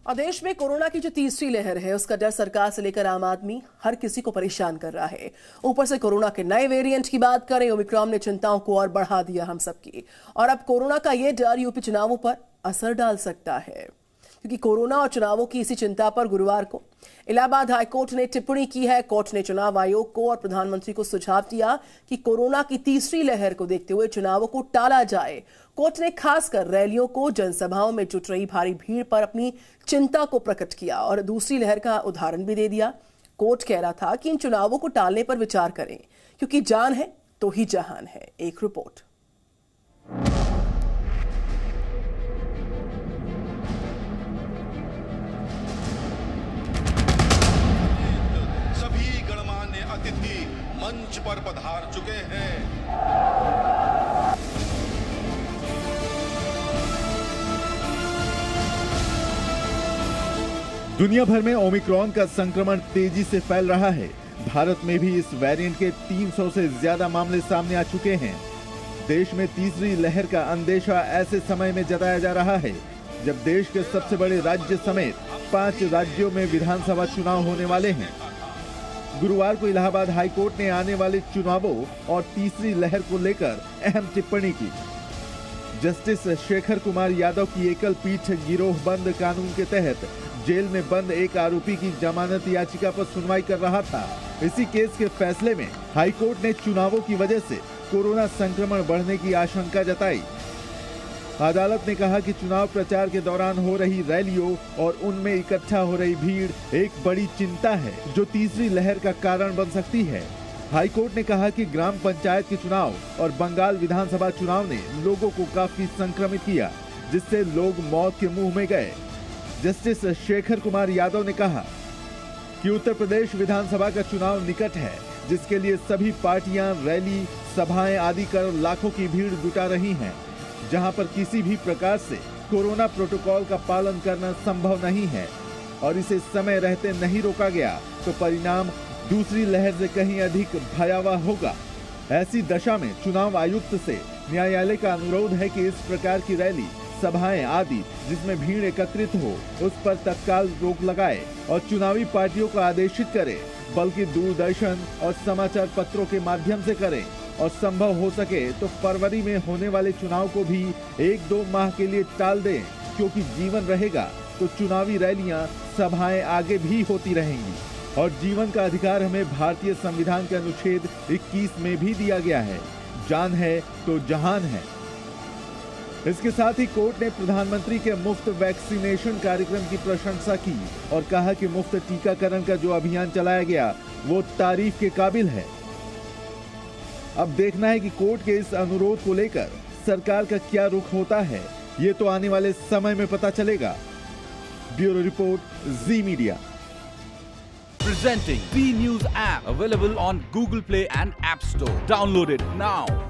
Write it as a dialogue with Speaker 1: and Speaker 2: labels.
Speaker 1: और देश में कोरोना की जो तीसरी लहर है उसका डर सरकार से लेकर आम आदमी हर किसी को परेशान कर रहा है। ऊपर से कोरोना के नए वेरिएंट की बात करें, ओमिक्रॉन ने चिंताओं को और बढ़ा दिया हम सबकी। और अब कोरोना का ये डर यूपी चुनावों पर असर डाल सकता है, क्योंकि कोरोना और चुनावों की इसी चिंता पर गुरुवार को इलाहाबाद हाईकोर्ट ने टिप्पणी की है। कोर्ट ने चुनाव आयोग को और प्रधानमंत्री को सुझाव दिया कि कोरोना की तीसरी लहर को देखते हुए चुनावों को टाला जाए। कोर्ट ने खासकर रैलियों को, जनसभाओं में जुट रही भारी भीड़ पर अपनी चिंता को प्रकट किया और दूसरी लहर का उदाहरण भी दे दिया। कोर्ट कह रहा था कि इन चुनावों को टालने पर विचार करें, क्योंकि जान है तो ही जहान है। एक रिपोर्ट।
Speaker 2: अतिथि मंच पर पधार चुके हैं।
Speaker 3: दुनिया भर में ओमिक्रॉन का संक्रमण तेजी से फैल रहा है। भारत में भी इस वेरिएंट के 300 से ज्यादा मामले सामने आ चुके हैं। देश में तीसरी लहर का अंदेशा ऐसे समय में जताया जा रहा है जब देश के सबसे बड़े राज्य समेत 5 राज्यों में विधानसभा चुनाव होने वाले हैं। गुरुवार को इलाहाबाद हाईकोर्ट ने आने वाले चुनावों और तीसरी लहर को लेकर अहम टिप्पणी की। जस्टिस शेखर कुमार यादव की एकल पीठ गिरोहबंद कानून के तहत जेल में बंद एक आरोपी की जमानत याचिका पर सुनवाई कर रहा था। इसी केस के फैसले में हाईकोर्ट ने चुनावों की वजह से कोरोना संक्रमण बढ़ने की आशंका जताई। अदालत ने कहा कि चुनाव प्रचार के दौरान हो रही रैलियों और उनमें इकट्ठा हो रही भीड़ एक बड़ी चिंता है, जो तीसरी लहर का कारण बन सकती है। हाईकोर्ट ने कहा कि ग्राम पंचायत के चुनाव और बंगाल विधानसभा चुनाव ने लोगों को काफी संक्रमित किया, जिससे लोग मौत के मुंह में गए। जस्टिस शेखर कुमार यादव ने कहा कि उत्तर प्रदेश विधानसभा का चुनाव निकट है, जिसके लिए सभी पार्टियां रैली, सभाएं आदि कर लाखों की भीड़ जुटा रही हैं। जहां पर किसी भी प्रकार से कोरोना प्रोटोकॉल का पालन करना संभव नहीं है और इसे समय रहते नहीं रोका गया तो परिणाम दूसरी लहर से कहीं अधिक भयावह होगा। ऐसी दशा में चुनाव आयुक्त से न्यायालय का अनुरोध है कि इस प्रकार की रैली, सभाएं आदि जिसमें भीड़ एकत्रित हो, उस पर तत्काल रोक लगाए और चुनावी पार्टियों को आदेशित करे, बल्कि दूरदर्शन और समाचार पत्रों के माध्यम से करें और संभव हो सके तो फरवरी में होने वाले चुनाव को भी 1-2 माह के लिए टाल दें, क्योंकि जीवन रहेगा तो चुनावी रैलियां, सभाएं आगे भी होती रहेंगी और जीवन का अधिकार हमें भारतीय संविधान के अनुच्छेद 21 में भी दिया गया है। जान है तो जहान है। इसके साथ ही कोर्ट ने प्रधानमंत्री के मुफ्त वैक्सीनेशन कार्यक्रम की प्रशंसा की और कहा कि मुफ्त टीकाकरण का जो अभियान चलाया गया वो तारीफ के काबिल है। अब देखना है कि कोर्ट के इस अनुरोध को लेकर सरकार का क्या रुख होता है, ये तो आने वाले समय में पता चलेगा। Bureau report, ji media.
Speaker 4: Presenting B News app, available on Google Play and App Store. Download it now.